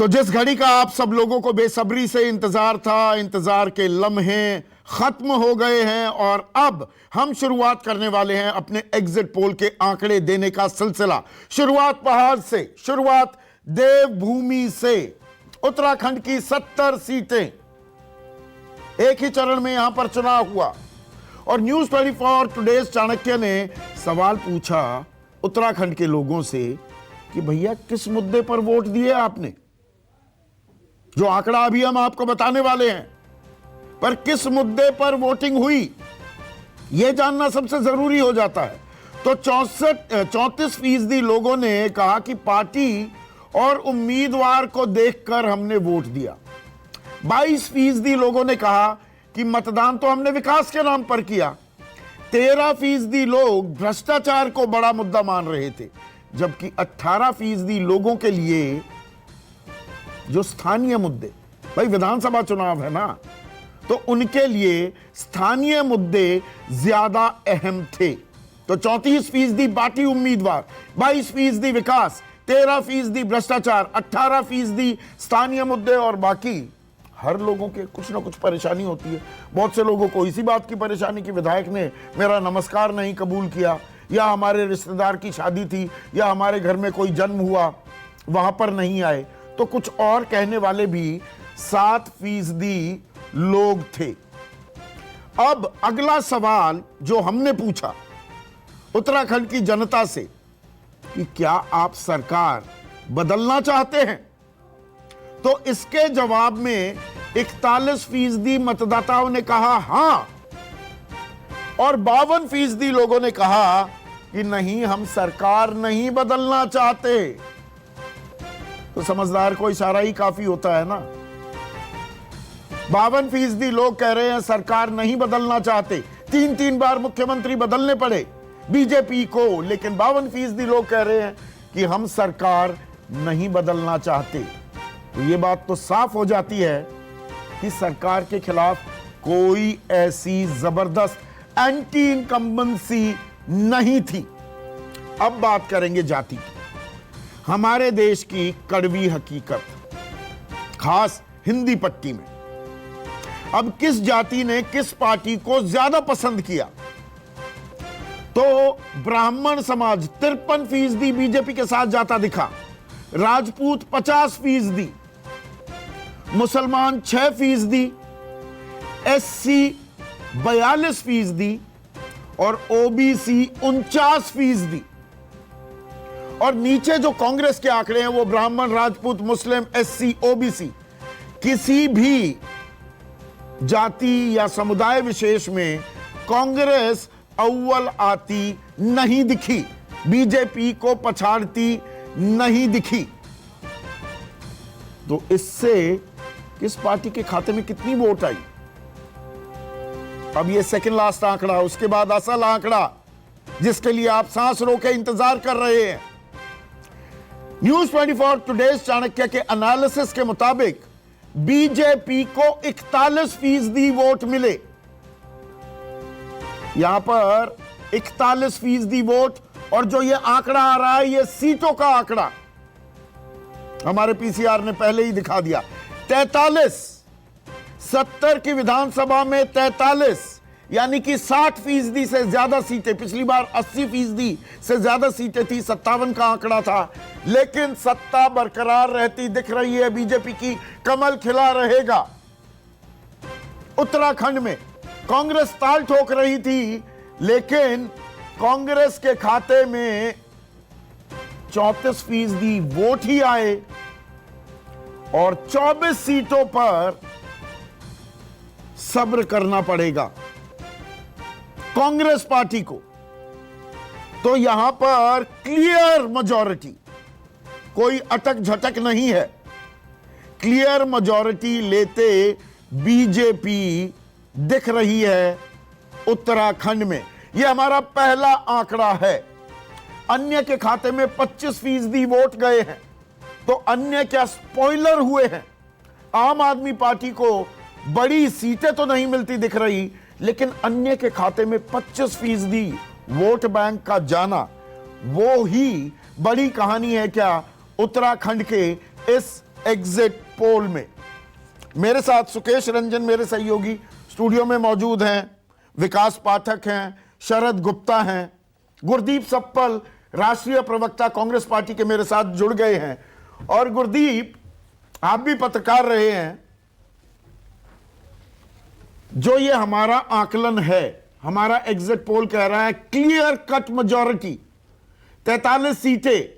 तो जिस घड़ी का आप सब लोगों को बेसब्री से इंतजार था, इंतजार के लम्हे खत्म हो गए हैं और अब हम शुरुआत करने वाले हैं अपने एग्जिट पोल के आंकड़े देने का सिलसिला। शुरुआत पहाड़ से, शुरुआत देवभूमि से। उत्तराखंड की 70 सीटें, एक ही चरण में यहां पर चुनाव हुआ और न्यूज 24 टुडेज चाणक्य ने सवाल पूछा उत्तराखंड के लोगों से कि भैया किस मुद्दे पर वोट दिए आपने। जो आंकड़ा अभी हम आपको बताने वाले हैं, पर किस मुद्दे पर वोटिंग हुई यह जानना सबसे जरूरी हो जाता है। तो 34% लोगों ने कहा कि पार्टी और उम्मीदवार को देखकर हमने वोट दिया। 22% लोगों ने कहा कि मतदान तो हमने विकास के नाम पर किया। 13% लोग भ्रष्टाचार को बड़ा मुद्दा मान रहे थे, जबकि 18% लोगों के लिए जो स्थानीय मुद्दे, भाई विधानसभा चुनाव है ना, तो उनके लिए स्थानीय मुद्दे ज्यादा अहम थे। तो 34% पार्टी उम्मीदवार, 22% विकास, 13% भ्रष्टाचार, 18% स्थानीय मुद्दे और बाकी हर लोगों के कुछ ना कुछ परेशानी होती है। बहुत से लोगों को इसी बात की परेशानी कि विधायक ने मेरा नमस्कार नहीं कबूल किया, या हमारे रिश्तेदार की शादी थी, या हमारे घर में कोई जन्म हुआ वहां पर नहीं आए। तो कुछ और कहने वाले भी 7% लोग थे। अब अगला सवाल जो हमने पूछा उत्तराखंड की जनता से कि क्या आप सरकार बदलना चाहते हैं, तो इसके जवाब में 41% मतदाताओं ने कहा हां और 52% लोगों ने कहा कि नहीं, हम सरकार नहीं बदलना चाहते। तो समझदार को इशारा ही काफी होता है ना। 52% लोग कह रहे हैं सरकार नहीं बदलना चाहते। 3 बार मुख्यमंत्री बदलने पड़े बीजेपी को, लेकिन 52% लोग कह रहे हैं कि हम सरकार नहीं बदलना चाहते। तो ये बात तो साफ हो जाती है कि सरकार के खिलाफ कोई ऐसी जबरदस्त एंटी इनकम्बेंसी नहीं थी। अब बात करेंगे जाति की, हमारे देश की कड़वी हकीकत, खास हिंदी पट्टी में। अब किस जाति ने किस पार्टी को ज्यादा पसंद किया, तो ब्राह्मण समाज 53% बीजेपी के साथ जाता दिखा, राजपूत 50%, मुसलमान 6%, एससी 42% और ओबीसी 49%। और नीचे जो कांग्रेस के आंकड़े हैं वो ब्राह्मण, राजपूत, मुस्लिम, एससी, ओबीसी, किसी भी जाति या समुदाय विशेष में कांग्रेस अव्वल आती नहीं दिखी, बीजेपी को पछाड़ती नहीं दिखी। तो इससे किस पार्टी के खाते में कितनी वोट आई, अब ये सेकंड लास्ट आंकड़ा, उसके बाद असल आंकड़ा जिसके लिए आप सांस रोके इंतजार कर रहे हैं। न्यूज 24 टुडेज चाणक्य के एनालिसिस के मुताबिक बीजेपी को 41% वोट मिले। यहां पर 41% वोट, और जो ये आंकड़ा आ रहा है ये सीटों का आंकड़ा हमारे पीसीआर ने पहले ही दिखा दिया। 43, 70 की विधानसभा में 43, यानी कि 60% से ज्यादा सीटें। पिछली बार 80% से ज्यादा सीटें थी, 57 का आंकड़ा था, लेकिन सत्ता बरकरार रहती दिख रही है बीजेपी की, कमल खिला रहेगा। उत्तराखंड में कांग्रेस ताल ठोक रही थी, लेकिन कांग्रेस के खाते में 34% वोट ही आए और 24 सीटों पर सब्र करना पड़ेगा कांग्रेस पार्टी को। तो यहां पर क्लियर मेजॉरिटी, कोई अटक झटक नहीं है, क्लियर मेजॉरिटी लेते बीजेपी दिख रही है उत्तराखंड में। यह हमारा पहला आंकड़ा है। अन्य के खाते में 25% वोट गए हैं, तो अन्य क्या स्पॉइलर हुए हैं। आम आदमी पार्टी को बड़ी सीटें तो नहीं मिलती दिख रही, लेकिन अन्य के खाते में 25% वोट बैंक का जाना, वो ही बड़ी कहानी है क्या उत्तराखंड के इस एग्जिट पोल में। मेरे साथ सुकेश रंजन मेरे सहयोगी स्टूडियो में मौजूद हैं, विकास पाठक हैं, शरद गुप्ता हैं, गुरदीप सप्पल राष्ट्रीय प्रवक्ता कांग्रेस पार्टी के मेरे साथ जुड़ गए हैं। और गुरदीप, आप भी पत्रकार रहे हैं। जो ये हमारा आकलन है, हमारा एग्जिट पोल कह रहा है क्लियर कट मेजॉरिटी 43 सीटें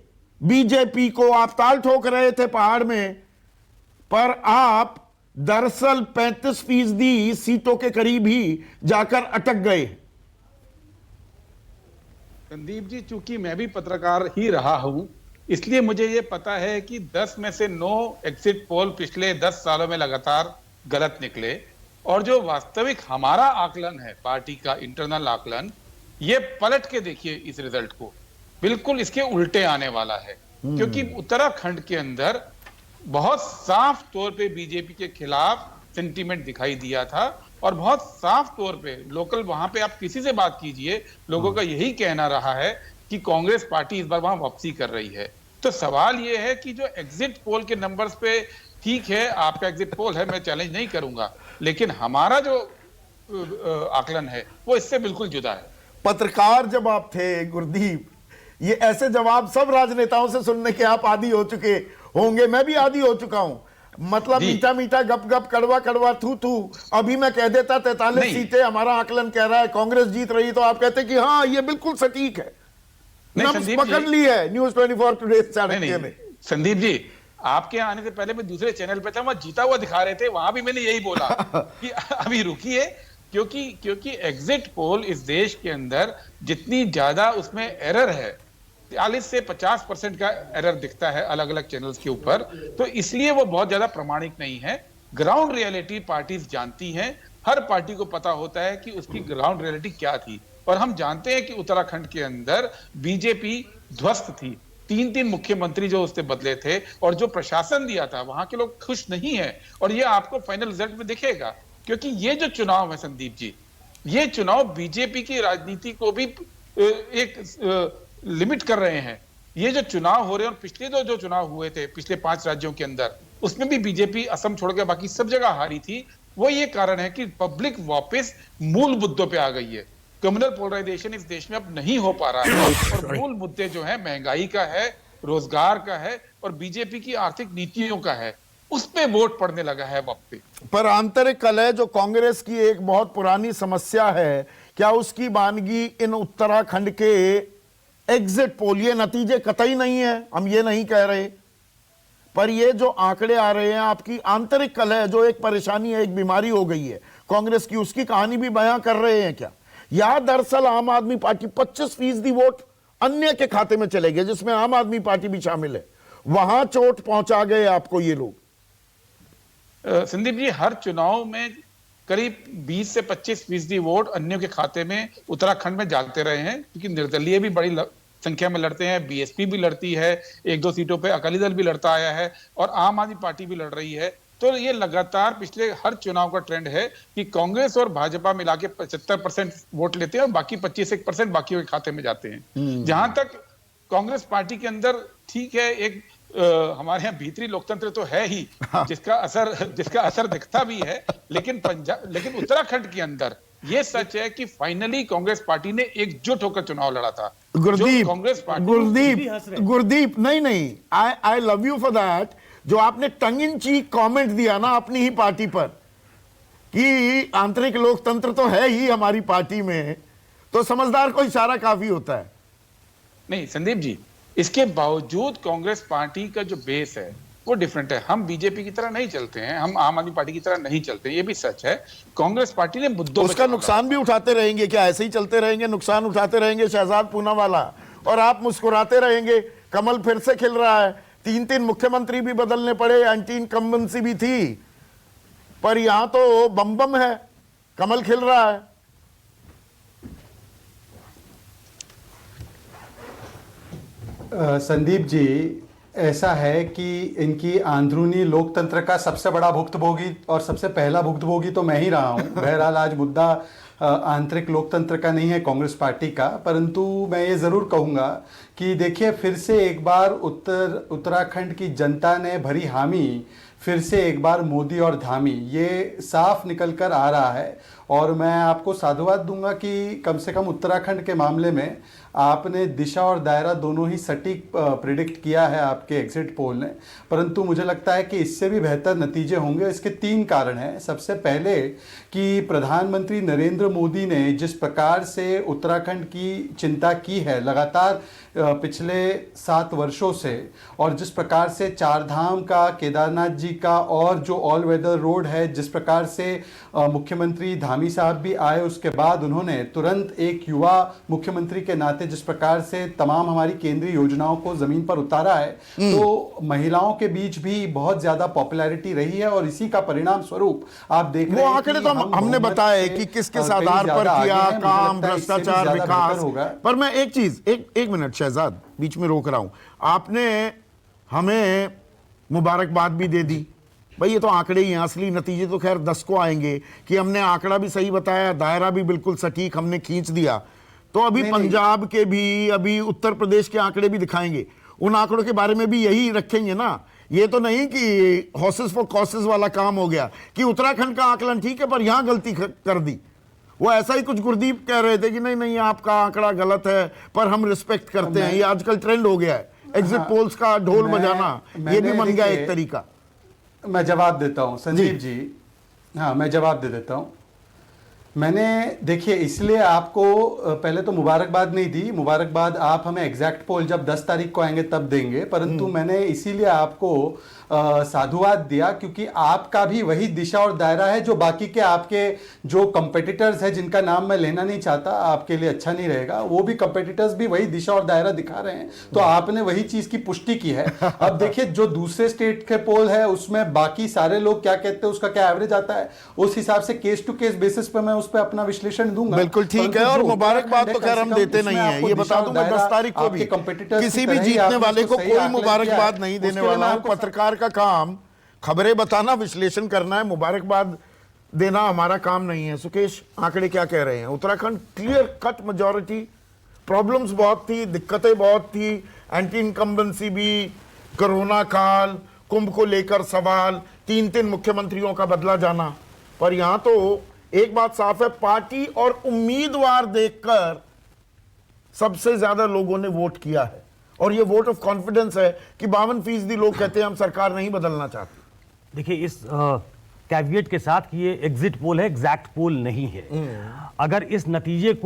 बीजेपी को, आप ताल ठोक रहे थे पहाड़ में, पर आप दरअसल 35% सीटों के करीब ही जाकर अटक गए। संदीप जी, चूंकि मैं भी पत्रकार ही रहा हूं, इसलिए मुझे यह पता है कि 10 में से 9 एग्जिट पोल पिछले 10 सालों में लगातार गलत निकले, और जो वास्तविक हमारा आकलन है, पार्टी का इंटरनल आकलन, ये पलट के देखिए इस रिजल्ट को, बिल्कुल इसके उल्टे आने वाला है। क्योंकि उत्तराखंड के अंदर बहुत साफ तौर पे बीजेपी के खिलाफ सेंटीमेंट दिखाई दिया था, और बहुत साफ तौर पे लोकल, वहां पे आप किसी से बात कीजिए, लोगों का यही कहना रहा है कि कांग्रेस पार्टी इस बार वहां वापसी कर रही है। तो सवाल यह है कि जो एग्जिट पोल के नंबर्स पे, ठीक है आपका एग्जिट पोल है, मैं चैलेंज नहीं करूंगा, लेकिन हमारा जो आकलन है वो इससे बिल्कुल जुदा है। पत्रकार जब आप थे गुरदीप, ये ऐसे जवाब सब राजनेताओं से सुनने के आप आदी हो चुके होंगे, मैं भी आदी हो चुका हूं। मतलब मीठा मीठा गप गप, कड़वा कड़वा थू थू। अभी मैं कह देता 43 सीटें हमारा आकलन कह रहा है, कांग्रेस जीत रही, तो आप कहते कि हाँ ये बिल्कुल सटीक है, नब्ज पकड़ ली है न्यूज 24 टुडे चाणक्य ने। संदीप जी, आपके आने से पहले मैं दूसरे चैनल पे था, वहां जीता हुआ दिखा रहे थे, वहां भी मैंने यही बोला कि अभी रुकिए, क्योंकि एग्जिट पोल इस देश के अंदर जितनी ज्यादा उसमें एरर है, 40 से 50% का एरर दिखता है अलग अलग चैनल्स के ऊपर, तो इसलिए वो बहुत ज्यादा प्रमाणिक नहीं है। ग्राउंड रियलिटी पार्टीज जानती हैं, हर पार्टी को पता होता है कि उसकी ग्राउंड रियलिटी क्या थी, और हम जानते हैं कि उत्तराखंड के अंदर बीजेपी ध्वस्त थी, 3 मुख्यमंत्री जो उसने बदले थे, और जो प्रशासन दिया था वहां के लोग खुश नहीं है, और ये आपको फाइनल रिजल्ट में दिखेगा। क्योंकि ये जो चुनाव है संदीप जी, ये चुनाव बीजेपी की राजनीति को भी एक लिमिट कर रहे हैं। ये जो चुनाव हो रहे हैं, और पिछले जो चुनाव हुए थे पिछले 5 राज्यों के अंदर, उसमें भी बीजेपी असम छोड़ के बाकी सब जगह हारी थी। वो ये कारण है कि पब्लिक वापस मूल मुद्दों पे आ गई है। कम्युनल पोलराइजेशन इस देश में अब नहीं हो पा रहा है, और मूल मुद्दे जो है महंगाई का है, रोजगार का है, और बीजेपी की आर्थिक नीतियों का है, उस पे वोट पड़ने लगा है वक्त पे। पर आंतरिक कलह जो कांग्रेस की एक बहुत पुरानी समस्या है, क्या उसकी वानगी इन उत्तराखंड के एग्जिट पोल, ये नतीजे कतई नहीं है, हम ये नहीं कह रहे, पर ये जो आंकड़े आ रहे हैं, आपकी आंतरिक कलह जो एक परेशानी है, एक बीमारी हो गई है कांग्रेस की, उसकी कहानी भी बयां कर रहे हैं क्या? या दरअसल आम आदमी पार्टी 25% वोट अन्य के खाते में चले गए, जिसमें आम आदमी पार्टी भी शामिल है, वहां चोट पहुंचा गए आपको ये लोग? संदीप जी, हर चुनाव में करीब 20 से 25% वोट अन्यों के खाते में उत्तराखंड में जाते रहे हैं, क्योंकि निर्दलीय भी बड़ी संख्या में लड़ते हैं, बीएसपी भी लड़ती है, 1-2 सीटों पे अकाली दल भी लड़ता आया है, और आम आदमी पार्टी भी लड़ रही है। तो ये लगातार पिछले हर चुनाव का ट्रेंड है कि कांग्रेस और भाजपा मिला के 75% वोट लेते हैं, और बाकी 25% बाकी के खाते में जाते हैं। जहां तक कांग्रेस पार्टी के अंदर, ठीक है, एक हमारे यहाँ भीतरी लोकतंत्र तो है ही, जिसका असर दिखता भी है, लेकिन उत्तराखंड के अंदर ये सच है कि फाइनली कांग्रेस पार्टी ने एकजुट होकर चुनाव लड़ा था। गुरदीप, नहीं, I love you for that, जो आपने टंग इन चीक कमेंट दिया ना अपनी ही पार्टी पर कि आंतरिक लोकतंत्र तो है ही हमारी पार्टी में, तो समझदार को इशारा काफी होता है। नहीं संदीप जी, इसके बावजूद कांग्रेस पार्टी का जो बेस है वो डिफरेंट है। हम बीजेपी की तरह नहीं चलते हैं, हम आम आदमी पार्टी की तरह नहीं चलते, ये भी सच है। कांग्रेस पार्टी ने मुद्दों उसका नुकसान भी उठाते रहेंगे क्या? ऐसे ही चलते रहेंगे, नुकसान उठाते रहेंगे शहजाद पूनावाला, और आप मुस्कुराते रहेंगे। कमल फिर से खिल रहा है, 3 मुख्यमंत्री भी बदलने पड़े, एंटी इनकम्बेंसी भी थी, पर यहां तो बम बम है, कमल खिल रहा है। संदीप जी, ऐसा है कि इनकी अंदरूनी लोकतंत्र का सबसे बड़ा भुक्तभोगी और सबसे पहला भुक्तभोगी तो मैं ही रहा हूं। बहरहाल आज मुद्दा आंतरिक लोकतंत्र का नहीं है कांग्रेस पार्टी का, परंतु मैं ये ज़रूर कहूँगा कि देखिए फिर से एक बार उत्तराखंड की जनता ने भरी हामी, फिर से एक बार मोदी और धामी, ये साफ निकल कर आ रहा है। और मैं आपको साधुवाद दूंगा कि कम से कम उत्तराखंड के मामले में आपने दिशा और दायरा दोनों ही सटीक प्रिडिक्ट किया है आपके एग्जिट पोल ने, परंतु मुझे लगता है कि इससे भी बेहतर नतीजे होंगे। इसके 3 कारण हैं। सबसे पहले कि प्रधानमंत्री नरेंद्र मोदी ने जिस प्रकार से उत्तराखंड की चिंता की है लगातार पिछले 7 वर्षों से, और जिस प्रकार से चारधाम का, केदारनाथ जी का और जो ऑल वेदर रोड है, जिस प्रकार से मुख्यमंत्री धामी साहब भी आए, उसके बाद उन्होंने तुरंत एक युवा मुख्यमंत्री के नाते जिस प्रकार से तमाम हमारी केंद्रीय योजनाओं को जमीन पर उतारा है, तो महिलाओं के बीच भी बहुत ज्यादा पॉपुलैरिटी रही है। और इसी का परिणाम स्वरूप आप देख रहे हैं वो आंकड़े तो हमने बताया कि किस किस आधार पर किया काम, भ्रष्टाचार, विकास। पर मैं एक चीज, एक मिनट शहजाद, बीच में रोक रहा हूं। आपने हमें मुबारकबाद भी दे दी, भाई ये तो आंकड़े ही हैं, असली नतीजे तो खैर 10 को आएंगे कि हमने आंकड़ा भी सही बताया, दायरा भी बिल्कुल सटीक हमने खींच दिया। तो अभी पंजाब के भी, अभी उत्तर प्रदेश के आंकड़े भी दिखाएंगे, उन आंकड़ों के बारे में भी यही रखेंगे ना। ये तो नहीं कि हॉर्सेस फॉर कॉसेस वाला काम हो गया कि उत्तराखंड का आकलन ठीक है पर यहां गलती कर दी। वो ऐसा ही कुछ गुरदीप कह रहे थे कि नहीं नहीं आपका आंकड़ा गलत है पर हम रिस्पेक्ट करते हैं। ये आजकल ट्रेंड हो गया है, एग्जिट पोल्स का ढोल बजाना, ये भी बन गया एक तरीका। मैं जवाब देता हूं संजीव जी, हाँ मैं जवाब दे देता हूं। मैंने देखिए इसलिए आपको पहले तो मुबारकबाद नहीं दी, मुबारकबाद आप हमें एग्जैक्ट पोल जब 10 तारीख को आएंगे तब देंगे, परंतु मैंने इसीलिए आपको साधुवाद दिया क्योंकि आपका भी वही दिशा और दायरा है जो बाकी के आपके जो कंपेटिटर्स हैं, जिनका नाम मैं लेना नहीं चाहता, आपके लिए अच्छा नहीं रहेगा, वो भी कंपेटिटर्स भी वही दिशा और दायरा दिखा रहे हैं। तो आपने वही चीज की पुष्टि की है। अब देखिए जो दूसरे स्टेट के पोल है उसमें बाकी सारे लोग क्या कहते हैं, उसका क्या एवरेज आता है, उस हिसाब से केस टू केस बेसिस पे मैं उस पर अपना विश्लेषण दूंगा। बिल्कुल ठीक है। और मुबारकबाद तो खैर हम देते नहीं है, ये बता दूंगा 10 तारीख को भी किसी भी जीतने वाले को कोई मुबारकबाद नहीं देने वाला हूं। पत्रकार का काम खबरें बताना, विश्लेषण करना है, मुबारकबाद देना हमारा काम नहीं है। सुकेश, आंकड़े क्या कह रहे हैं? Uttarakhand clear cut majority, problems बहुत थी, दिक्कतें बहुत थी, एंटी इनकम्बेंसी भी, कोरोना काल, कुंभ को लेकर सवाल, 3 मुख्यमंत्रियों का बदला जाना, पर यहां तो एक बात साफ है, पार्टी और उम्मीदवार देखकर सबसे ज्यादा लोगों ने वोट किया है और ये वोट ऑफ कॉन्फिडेंस है कि 52% लोग कहते हैं हम सरकार नहीं बदलना चाहते। देखिए इस कैविएट के साथ कि ये एग्जिट पोल है, एग्जैक्ट पोल नहीं है। अगर इस नतीजे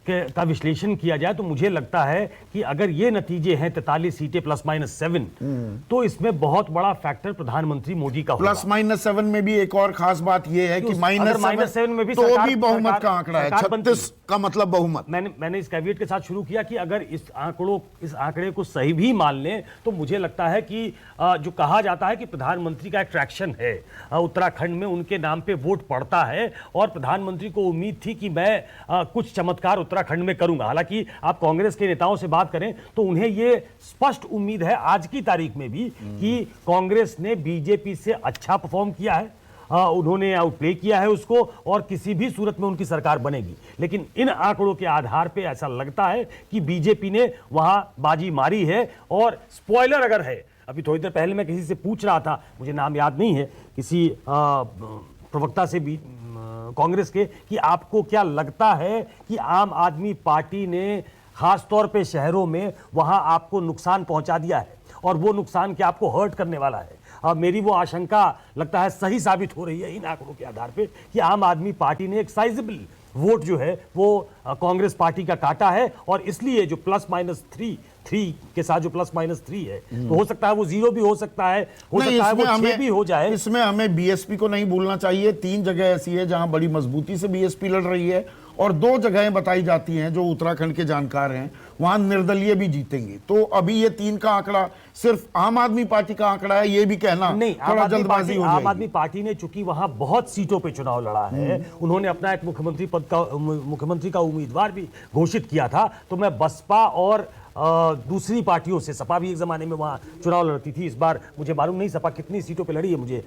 का विश्लेषण किया जाए तो मुझे लगता है कि अगर ये नतीजे हैं 43 सीटें ±7, तो इसमें बहुत बड़ा फैक्टर प्रधानमंत्री मोदी का होगा। +-7 में भी एक और खास बात यह है कि -7 में भी तो भी बहुमत का आंकड़ा है, 36 का मतलब बहुमत। मैंने इस कैविएट के साथ शुरू किया कि अगर इस आंकड़े को सही भी मान लें तो मुझे लगता है कि जो कहा जाता है कि प्रधानमंत्री का एक ट्रैक्शन है उत्तराखंड में, उनके नाम पे वोट पड़ता है और प्रधानमंत्री को उम्मीद थी कि मैं कुछ चमत्कार उत्तराखंड में करूंगा। हालांकि आप कांग्रेस के नेताओं से बात करें तो उन्हें यह स्पष्ट उम्मीद है आज की तारीख में भी कि कांग्रेस ने बीजेपी से अच्छा परफॉर्म किया है, उन्होंने आउटप्ले किया है उसको और किसी भी सूरत में उनकी सरकार बनेगी। लेकिन इन आंकड़ों के आधार पे ऐसा लगता है कि बीजेपी ने वहां बाजी मारी है। और स्पॉइलर अगर है, अभी थोड़ी देर पहले मैं किसी से पूछ रहा था, मुझे नाम याद नहीं है, किसी प्रवक्ता से भी कांग्रेस के, कि आपको क्या लगता है कि आम आदमी पार्टी ने खास तौर पे शहरों में वहां आपको नुकसान पहुंचा दिया है और वो नुकसान क्या आपको हर्ट करने वाला है? मेरी वो आशंका लगता है सही साबित हो रही है इन आंकड़ों के आधार पे कि आम आदमी पार्टी ने एक साइजेबल वोट जो है वो कांग्रेस पार्टी का काटा है और इसलिए जो +-3 के साथ जो +-3 है तो हो सकता है वो 0 भी हो सकता है, हो सकता है वो 6 भी हो जाए। इसमें हमें बीएसपी को नहीं भूलना चाहिए। 3 जगह ऐसी है जहां बड़ी मजबूती से बीएसपी लड़ रही है और 2 जगहें बताई जाती हैं जो उत्तराखंड के जानकार हैं वहां निर्दलीय भी जीतेंगे। तो अभी ये 3 का आंकड़ा सिर्फ आम आदमी पार्टी का आंकड़ा है, ये भी कहना नहीं, थोड़ा जल्दबाजी हो जाएगी। आम आदमी पार्टी ने चूंकि वहां बहुत सीटों पे चुनाव लड़ा है, उन्होंने अपना एक मुख्यमंत्री का उम्मीदवार भी घोषित किया था, तो मैं बसपा और दूसरी पार्टियों से, सपा भी एक जमाने में वहां चुनाव लड़ती थी, इस बार मुझे मालूम नहीं सपा कितनी सीटों पे लड़ी है, मुझे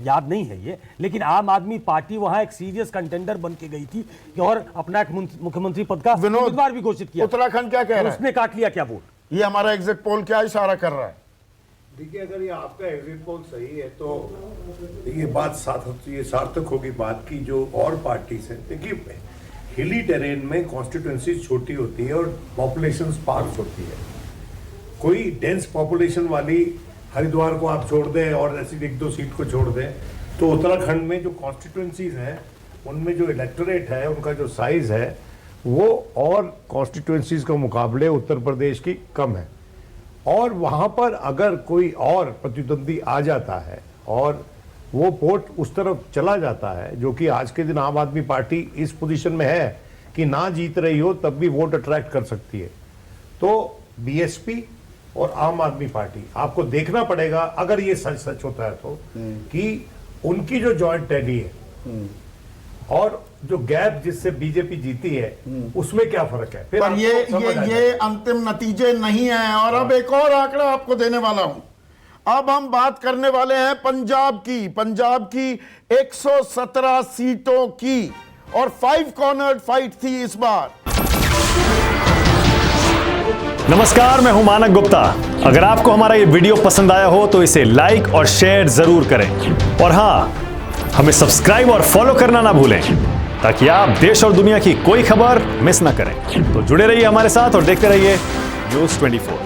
याद नहीं है ये, लेकिन आम आदमी पार्टी वहां एक सीरियस कंटेंडर बन के गई थी और अपना एक मुख्यमंत्री पद का उम्मीदवार भी घोषित किया। उत्तराखंड क्या कह रहा है? उसने काट लिया क्या वोट? ये हमारा एग्जिट पोल क्या इशारा कर रहा है? देखिए, अगर ये आपका एग्जिट पोल सही है तो ये बात सार्थक होगी बात की जो और पार्टी से। देखिए, हिली टेरेन में कॉन्स्टिट्यूंसीज छोटी होती है और पॉपुलेशन स्पार्स होती है। कोई डेंस पॉपुलेशन वाली हरिद्वार को आप छोड़ दें और ऐसी 1-2 सीट को छोड़ दें, तो उत्तराखंड में जो कॉन्स्टिट्यूंसीज हैं उनमें जो इलेक्टोरेट है, उनका जो साइज है, वो और कॉन्स्टिट्यूंसीज के मुकाबले उत्तर प्रदेश की कम है। और वहां पर अगर कोई और प्रतिद्वंदी आ जाता है और वो वोट उस तरफ चला जाता है, जो कि आज के दिन आम आदमी पार्टी इस पोजीशन में है कि ना जीत रही हो तब भी वोट अट्रैक्ट कर सकती है, तो बीएसपी और आम आदमी पार्टी आपको देखना पड़ेगा, अगर ये सच होता है तो, कि उनकी जो जॉइंट रैली है और जो गैप जिससे बीजेपी जीती है उसमें क्या फर्क है। फिर पर ये अंतिम नतीजे नहीं है। और अब एक और आंकड़ा आपको देने वाला हूं। अब हम बात करने वाले हैं पंजाब की 117 सीटों की, और 5 कॉर्नर्ड फाइट थी इस बार। नमस्कार, मैं हूं मानक गुप्ता। अगर आपको हमारा ये वीडियो पसंद आया हो तो इसे लाइक और शेयर जरूर करें, और हां, हमें सब्सक्राइब और फॉलो करना ना भूलें ताकि आप देश और दुनिया की कोई खबर मिस ना करें। तो जुड़े रहिए हमारे साथ और देखते रहिए न्यूज़ 24।